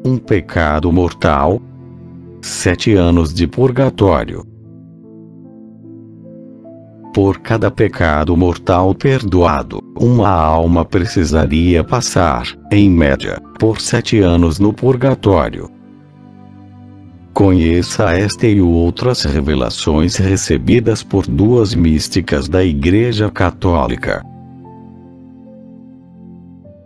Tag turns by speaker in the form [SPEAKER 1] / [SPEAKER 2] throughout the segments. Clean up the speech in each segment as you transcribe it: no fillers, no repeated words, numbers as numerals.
[SPEAKER 1] Um pecado mortal. 7 anos de purgatório. Por cada pecado mortal perdoado, uma alma precisaria passar, em média, por 7 anos no purgatório. Conheça esta e outras revelações recebidas por duas místicas da Igreja Católica.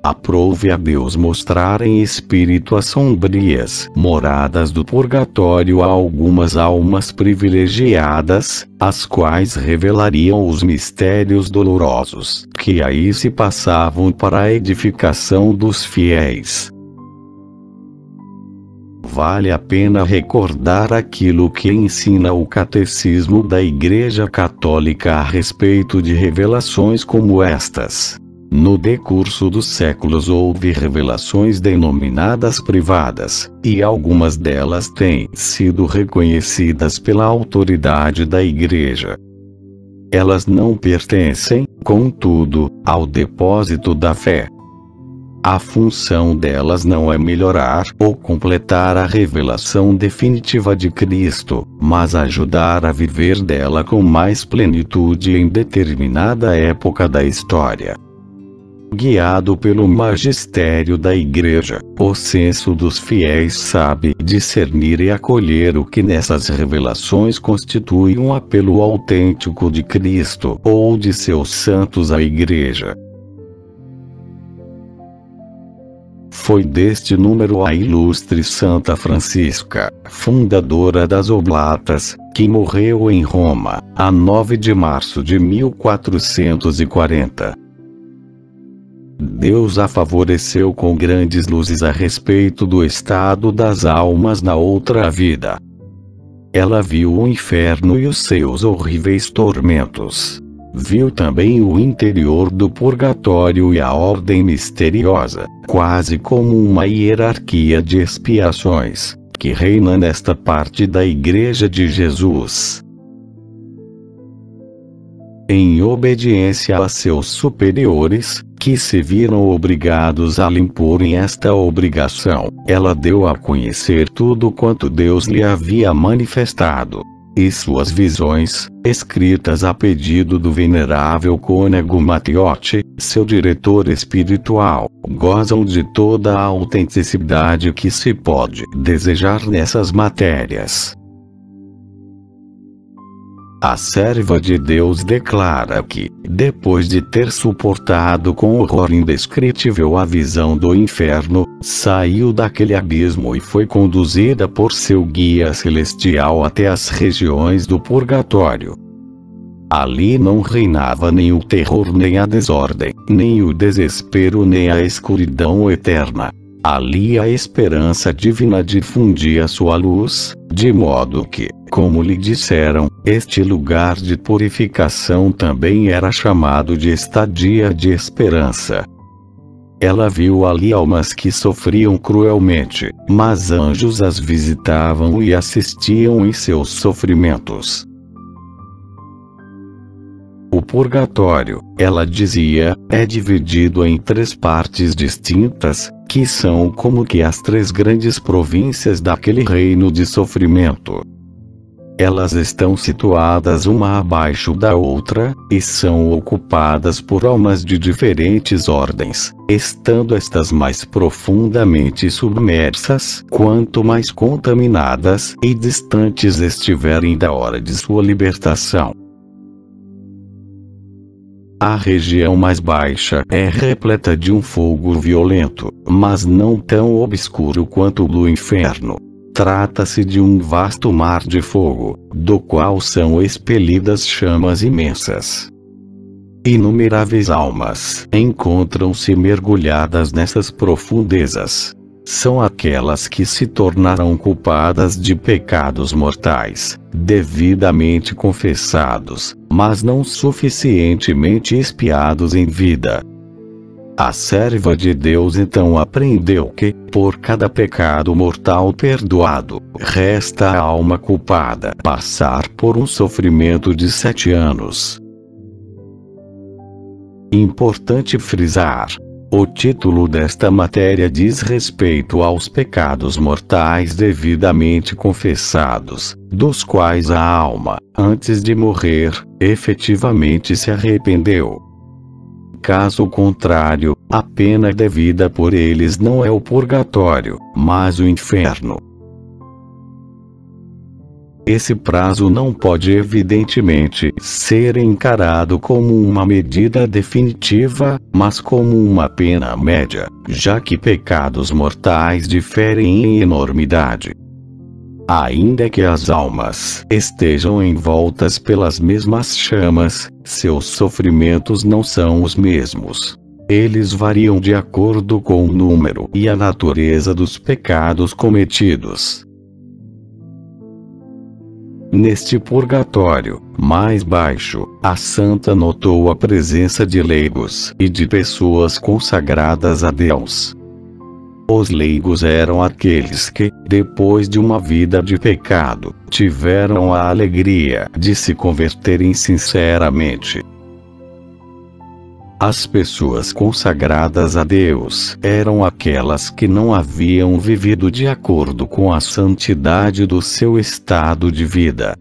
[SPEAKER 1] Aprove a Deus mostrar em espírito as sombrias moradas do purgatório a algumas almas privilegiadas, as quais revelariam os mistérios dolorosos que aí se passavam para a edificação dos fiéis. Vale a pena recordar aquilo que ensina o Catecismo da Igreja Católica a respeito de revelações como estas. No decurso dos séculos houve revelações denominadas privadas, e algumas delas têm sido reconhecidas pela autoridade da Igreja. Elas não pertencem, contudo, ao depósito da fé. A função delas não é melhorar ou completar a revelação definitiva de Cristo, mas ajudar a viver dela com mais plenitude em determinada época da história. Guiado pelo magistério da Igreja, o senso dos fiéis sabe discernir e acolher o que nessas revelações constitui um apelo autêntico de Cristo ou de seus santos à Igreja. Foi deste número a ilustre Santa Francisca, fundadora das Oblatas, que morreu em Roma, a 9 de março de 1440. Deus a favoreceu com grandes luzes a respeito do estado das almas na outra vida. Ela viu o inferno e os seus horríveis tormentos. Viu também o interior do purgatório e a ordem misteriosa, quase como uma hierarquia de expiações, que reina nesta parte da Igreja de Jesus. Em obediência a seus superiores, que se viram obrigados a lhe imporem esta obrigação, ela deu a conhecer tudo quanto Deus lhe havia manifestado. E suas visões, escritas a pedido do venerável cônego Matiotti, seu diretor espiritual, gozam de toda a autenticidade que se pode desejar nessas matérias. A serva de Deus declara que, depois de ter suportado com horror indescritível a visão do inferno, saiu daquele abismo e foi conduzida por seu guia celestial até as regiões do purgatório. Ali não reinava nem o terror nem a desordem, nem o desespero nem a escuridão eterna. Ali a esperança divina difundia sua luz, de modo que, como lhe disseram, este lugar de purificação também era chamado de estadia de esperança. Ela viu ali almas que sofriam cruelmente, mas anjos as visitavam e assistiam em seus sofrimentos. O purgatório, ela dizia, é dividido em 3 partes distintas, que são como que as 3 grandes províncias daquele reino de sofrimento. Elas estão situadas uma abaixo da outra, e são ocupadas por almas de diferentes ordens, estando estas mais profundamente submersas, quanto mais contaminadas e distantes estiverem da hora de sua libertação. A região mais baixa é repleta de um fogo violento, mas não tão obscuro quanto o do inferno. Trata-se de um vasto mar de fogo, do qual são expelidas chamas imensas. Inumeráveis almas encontram-se mergulhadas nessas profundezas. São aquelas que se tornarão culpadas de pecados mortais, devidamente confessados, mas não suficientemente expiados em vida. A serva de Deus então aprendeu que, por cada pecado mortal perdoado, resta a alma culpada passar por um sofrimento de 7 anos. Importante frisar: O título desta matéria diz respeito aos pecados mortais devidamente confessados, dos quais a alma, antes de morrer, efetivamente se arrependeu. Caso contrário, a pena devida por eles não é o purgatório, mas o inferno. Esse prazo não pode evidentemente ser encarado como uma medida definitiva, mas como uma pena média, já que pecados mortais diferem em enormidade. Ainda que as almas estejam envoltas pelas mesmas chamas, seus sofrimentos não são os mesmos. Eles variam de acordo com o número e a natureza dos pecados cometidos. Neste purgatório, mais baixo, a santa notou a presença de leigos e de pessoas consagradas a Deus. Os leigos eram aqueles que, depois de uma vida de pecado, tiveram a alegria de se converterem sinceramente. As pessoas consagradas a Deus eram aquelas que não haviam vivido de acordo com a santidade do seu estado de vida.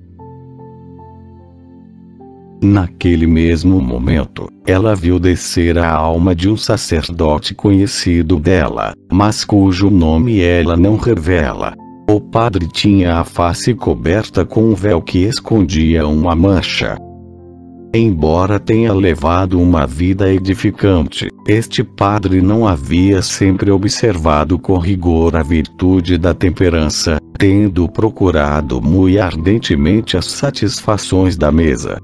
[SPEAKER 1] Naquele mesmo momento, ela viu descer a alma de um sacerdote conhecido dela, mas cujo nome ela não revela. O padre tinha a face coberta com um véu que escondia uma mancha. Embora tenha levado uma vida edificante, este padre não havia sempre observado com rigor a virtude da temperança, tendo procurado muito ardentemente as satisfações da mesa.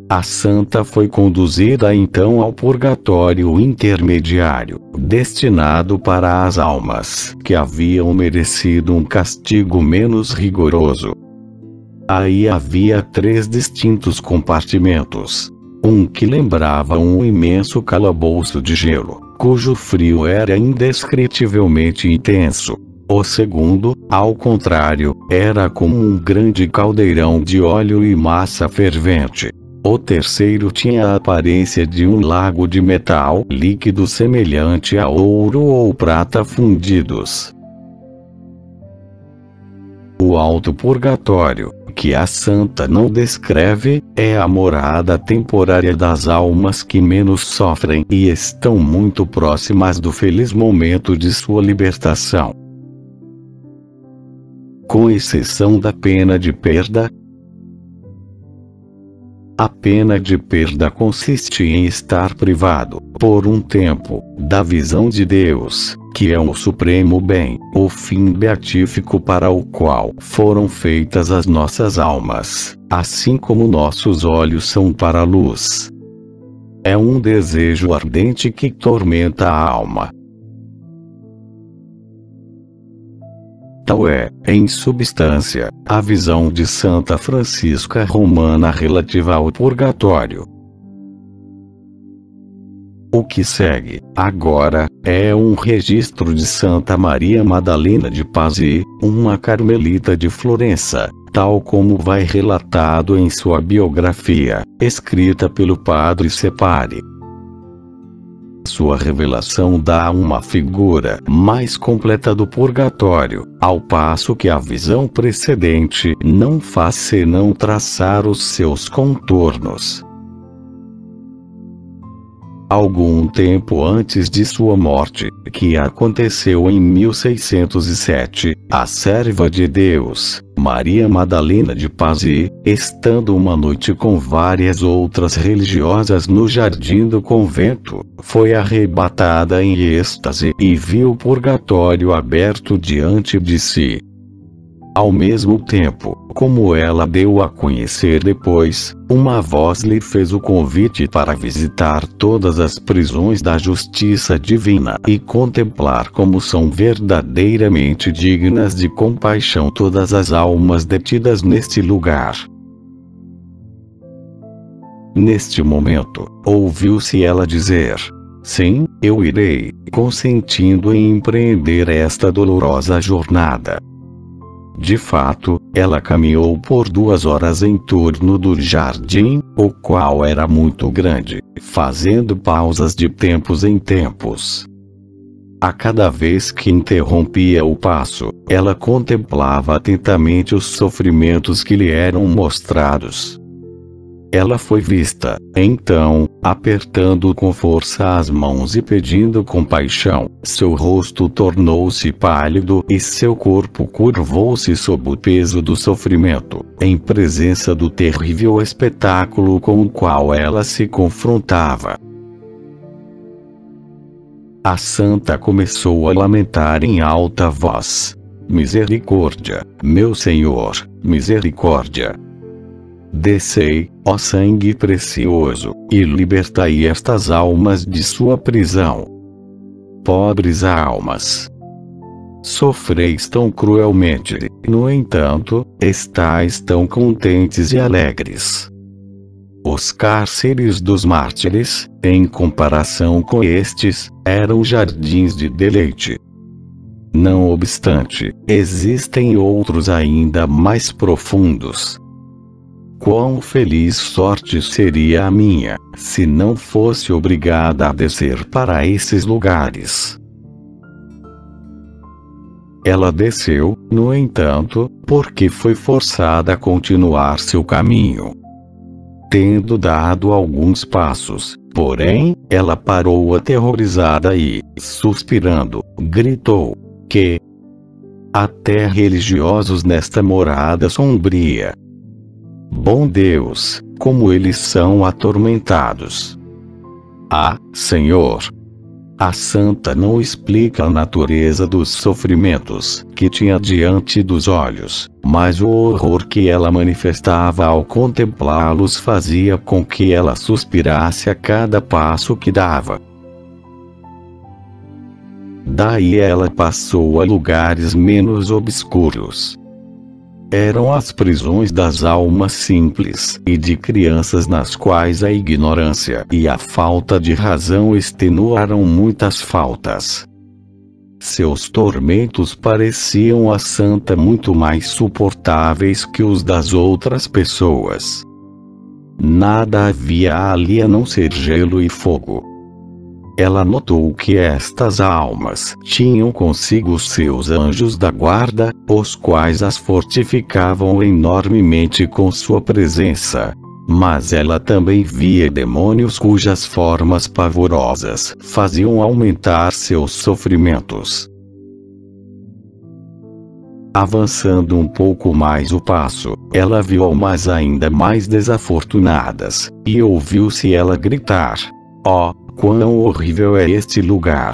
[SPEAKER 1] A santa foi conduzida então ao purgatório intermediário, destinado para as almas que haviam merecido um castigo menos rigoroso. Aí havia 3 distintos compartimentos. Um que lembrava um imenso calabouço de gelo, cujo frio era indescritivelmente intenso. O segundo, ao contrário, era como um grande caldeirão de óleo e massa fervente. O terceiro tinha a aparência de um lago de metal líquido semelhante a ouro ou prata fundidos. O alto purgatório, que a santa não descreve, é a morada temporária das almas que menos sofrem e estão muito próximas do feliz momento de sua libertação. Com exceção da pena de perda. A pena de perda consiste em estar privado, por um tempo, da visão de Deus, que é o supremo bem, o fim beatífico para o qual foram feitas as nossas almas, assim como nossos olhos são para a luz. É um desejo ardente que tormenta a alma. Tal é, em substância, a visão de Santa Francisca Romana relativa ao purgatório. O que segue, agora, é um registro de Santa Maria Madalena de Pazzi, uma carmelita de Florença, tal como vai relatado em sua biografia, escrita pelo padre Separi. Sua revelação dá uma figura mais completa do purgatório, ao passo que a visão precedente não faz senão traçar os seus contornos. Algum tempo antes de sua morte, que aconteceu em 1607, a serva de Deus, Maria Madalena de Pazzi, estando uma noite com várias outras religiosas no jardim do convento, foi arrebatada em êxtase e viu o purgatório aberto diante de si. Ao mesmo tempo, como ela deu a conhecer depois, uma voz lhe fez o convite para visitar todas as prisões da justiça divina e contemplar como são verdadeiramente dignas de compaixão todas as almas detidas neste lugar. Neste momento, ouviu-se ela dizer: "Sim, eu irei", consentindo em empreender esta dolorosa jornada. De fato, ela caminhou por 2 horas em torno do jardim, o qual era muito grande, fazendo pausas de tempos em tempos. A cada vez que interrompia o passo, ela contemplava atentamente os sofrimentos que lhe eram mostrados. Ela foi vista, então, apertando com força as mãos e pedindo compaixão. Seu rosto tornou-se pálido e seu corpo curvou-se sob o peso do sofrimento, em presença do terrível espetáculo com o qual ela se confrontava. A santa começou a lamentar em alta voz: "Misericórdia, meu Senhor, misericórdia! Descei, ó sangue precioso, e libertai estas almas de sua prisão. Pobres almas! Sofreis tão cruelmente, no entanto, estais tão contentes e alegres. Os cárceres dos mártires, em comparação com estes, eram jardins de deleite. Não obstante, existem outros ainda mais profundos. Quão feliz sorte seria a minha, se não fosse obrigada a descer para esses lugares." Ela desceu, no entanto, porque foi forçada a continuar seu caminho. Tendo dado alguns passos, porém, ela parou aterrorizada e, suspirando, gritou: "Que até religiosos nesta morada sombria! Bom Deus, como eles são atormentados! Ah, Senhor!" A santa não explica a natureza dos sofrimentos que tinha diante dos olhos, mas o horror que ela manifestava ao contemplá-los fazia com que ela suspirasse a cada passo que dava. Daí ela passou a lugares menos obscuros. Eram as prisões das almas simples e de crianças, nas quais a ignorância e a falta de razão extenuaram muitas faltas. Seus tormentos pareciam à santa muito mais suportáveis que os das outras pessoas. Nada havia ali a não ser gelo e fogo. Ela notou que estas almas tinham consigo seus anjos da guarda, os quais as fortificavam enormemente com sua presença. Mas ela também via demônios cujas formas pavorosas faziam aumentar seus sofrimentos. Avançando um pouco mais o passo, ela viu almas ainda mais desafortunadas, e ouviu-se ela gritar: "Oh, quão horrível é este lugar!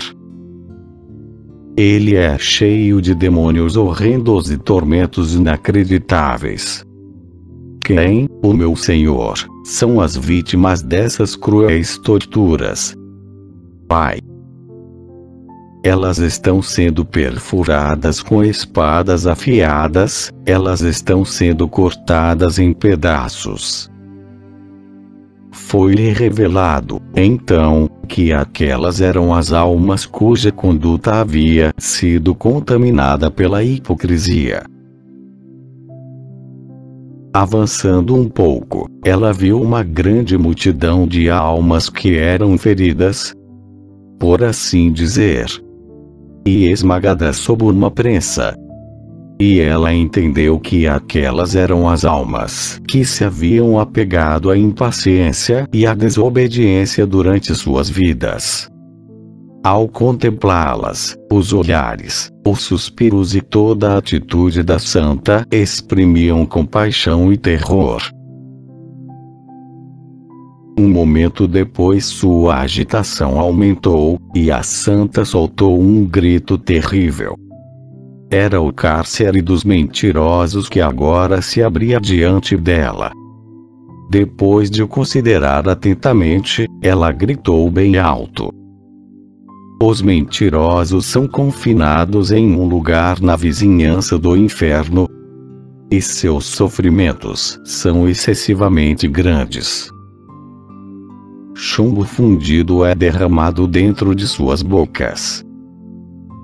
[SPEAKER 1] Ele é cheio de demônios horrendos e tormentos inacreditáveis. Quem, o meu Senhor, são as vítimas dessas cruéis torturas? Pai, elas estão sendo perfuradas com espadas afiadas, elas estão sendo cortadas em pedaços." Foi-lhe revelado, então, que aquelas eram as almas cuja conduta havia sido contaminada pela hipocrisia. Avançando um pouco, ela viu uma grande multidão de almas que eram feridas, por assim dizer, e esmagadas sob uma prensa. E ela entendeu que aquelas eram as almas que se haviam apegado à impaciência e à desobediência durante suas vidas. Ao contemplá-las, os olhares, os suspiros e toda a atitude da santa exprimiam compaixão e terror. Um momento depois sua agitação aumentou, e a santa soltou um grito terrível. Era o cárcere dos mentirosos que agora se abria diante dela. Depois de o considerar atentamente, ela gritou bem alto: "Os mentirosos são confinados em um lugar na vizinhança do inferno, e seus sofrimentos são excessivamente grandes. Chumbo fundido é derramado dentro de suas bocas.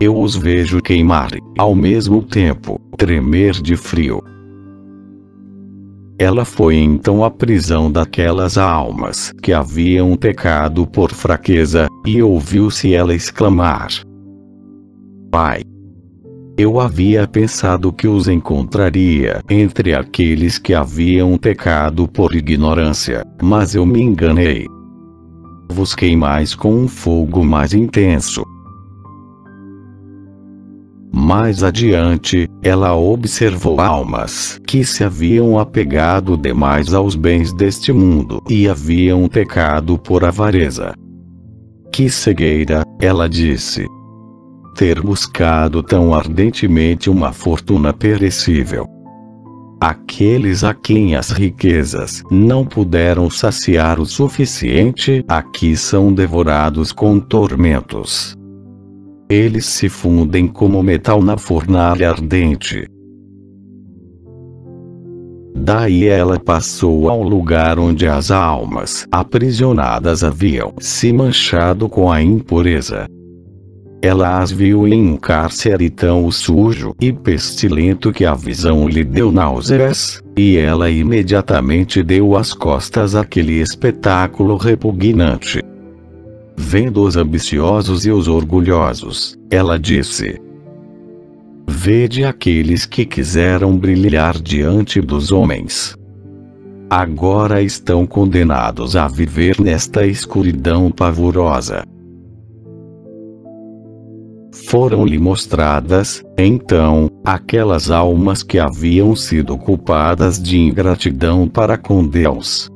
[SPEAKER 1] eu os vejo queimar e, ao mesmo tempo, tremer de frio. Ela foi então à prisão daquelas almas que haviam pecado por fraqueza, e ouviu-se ela exclamar: Pai! Eu havia pensado que os encontraria entre aqueles que haviam pecado por ignorância, mas eu me enganei. Vos queimais com um fogo mais intenso. Mais adiante, ela observou almas que se haviam apegado demais aos bens deste mundo e haviam pecado por avareza. Que cegueira, ela disse. Ter buscado tão ardentemente uma fortuna perecível. Aqueles a quem as riquezas não puderam saciar o suficiente, aqui são devorados com tormentos. Eles se fundem como metal na fornalha ardente. Daí ela passou ao lugar onde as almas aprisionadas haviam se manchado com a impureza. Ela as viu em um cárcere tão sujo e pestilento que a visão lhe deu náuseas, e ela imediatamente deu as costas àquele espetáculo repugnante. Vendo os ambiciosos e os orgulhosos, ela disse: Vede aqueles que quiseram brilhar diante dos homens. Agora estão condenados a viver nesta escuridão pavorosa. Foram-lhe mostradas, então, aquelas almas que haviam sido culpadas de ingratidão para com Deus.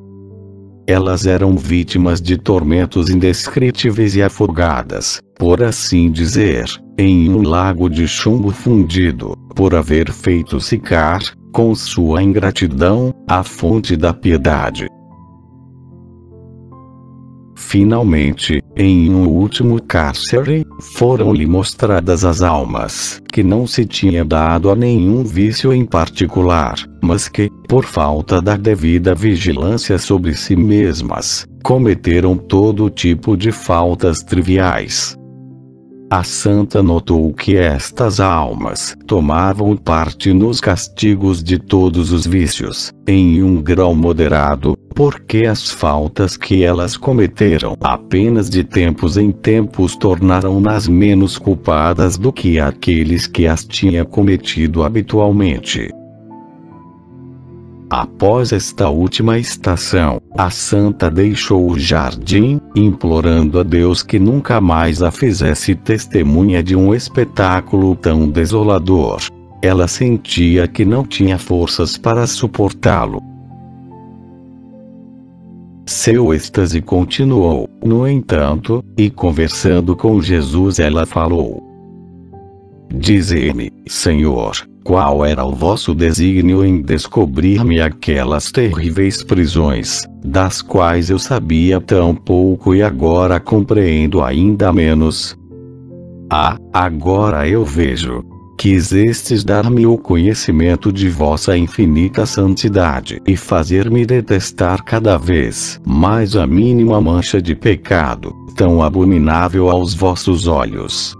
[SPEAKER 1] Elas eram vítimas de tormentos indescritíveis e afogadas, por assim dizer, em um lago de chumbo fundido, por haver feito secar, com sua ingratidão, a fonte da piedade. Finalmente, em um último cárcere, foram-lhe mostradas as almas que não se tinha dado a nenhum vício em particular, mas que, por falta da devida vigilância sobre si mesmas, cometeram todo tipo de faltas triviais. A santa notou que estas almas tomavam parte nos castigos de todos os vícios, em um grau moderado, porque as faltas que elas cometeram apenas de tempos em tempos tornaram-nas menos culpadas do que aqueles que as tinham cometido habitualmente. Após esta última estação, a santa deixou o jardim, implorando a Deus que nunca mais a fizesse testemunha de um espetáculo tão desolador. Ela sentia que não tinha forças para suportá-lo. Seu êxtase continuou, no entanto, e conversando com Jesus ela falou: Dize-me, Senhor, qual era o vosso desígnio em descobrir-me aquelas terríveis prisões, das quais eu sabia tão pouco e agora compreendo ainda menos? Agora eu vejo. Quisestes dar-me o conhecimento de vossa infinita santidade e fazer-me detestar cada vez mais a mínima mancha de pecado, tão abominável aos vossos olhos.